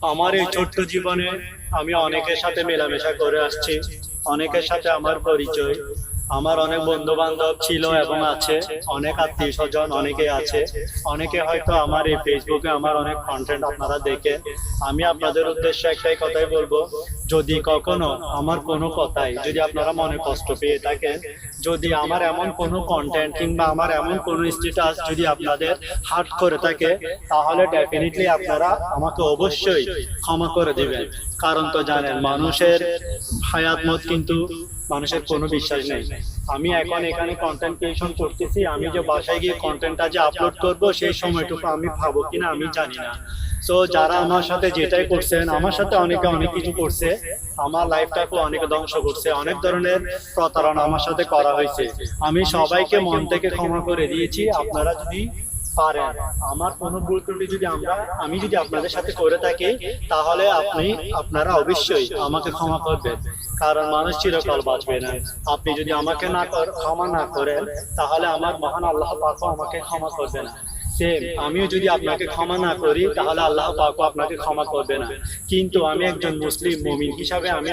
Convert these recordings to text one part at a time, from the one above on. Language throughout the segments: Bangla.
আমার এই ছোট্ট জীবনে আমি অনেকের সাথে মেলামেশা করে আসছি, অনেকের সাথে আমার পরিচয়। আমার অনেক বন্ধু বান্ধব ছিল এবং আছে, অনেক আত্মীয় স্বজন অনেকে আছে। অনেকে হয়তো আমার এই ফেসবুকে আমার অনেক কন্টেন্ট আপনারা দেখে। আমি আপনাদের উদ্দেশ্যে একটাই কথাই বলবো, যদি কখনো আমার কোনো কথাই যদি আপনারা মনে কষ্ট পেয়ে থাকেন, যদি আমার এমন কোনো কন্টেন্ট কিংবা আমার এমন কোনো স্ট্যাটাস যদি আপনাদের হার্ট করে থাকে, তাহলে ডেফিনেটলি আপনারা আমাকে অবশ্যই ক্ষমা করে দিবেন। কারণ তো জানেন, মানুষের হায়াত মত কিন্তু মানুষের কোনো বিশ্বাস নেই। আমি এখন এখানে কন্টেন্ট ক্রিয়েশন করতেছি, আমি যে বাসায় গিয়ে কন্টেন্টটা যে আপলোড করব সেই সময়টুকু আমি পাবো কিনা আমি জানি না। তো যারা আমার সাথে যেটাই করছেন, আমার সাথে অনেকে অনেক কিছু করছে, আমার লাইফটাকে অনেকে ধ্বংস করছে, অনেক ধরনের প্রতারণা আমার সাথে করা হয়েছে। আমি সবাইকে মন থেকে ক্ষমা করে দিয়েছি। আপনারা যদি পারেন, আমার কোনো ভুল ত্রুটি যদি আমি যদি আপনাদের সাথে করে থাকি, তাহলে আপনারা অবশ্যই আমাকে ক্ষমা করবেন। কারণ মানুষ চিরকাল বাঁচবে না। আপনি যদি আমাকে ক্ষমা না করেন, তাহলে আমার মহান আল্লাহ পাকও আমাকে ক্ষমা করবে না। সেম, আমিও যদি আপনাকে ক্ষমা না করি, তাহলে আল্লাহ পাকও আপনাকে ক্ষমা করবে না। কিন্তু আমি একজন মুসলিম মুমিন হিসাবে আমি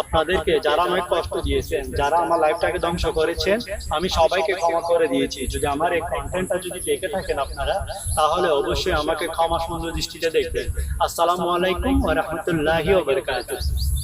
আপনাদেরকে, যারা আমাকে কষ্ট দিয়েছেন, যারা আমার লাইফটাকে ধ্বংস করেছেন, আমি সবাইকে ক্ষমা করে দিয়েছি। যদি আমার এই কন্টেন্টটা যদি দেখে থাকেন আপনারা, তাহলে অবশ্যই আমাকে ক্ষমা সুন্দর দৃষ্টিতে দেখবেন। আসসালামু আলাইকুম ওয়া রাহমাতুল্লাহি ওয়া বারাকাতুহু।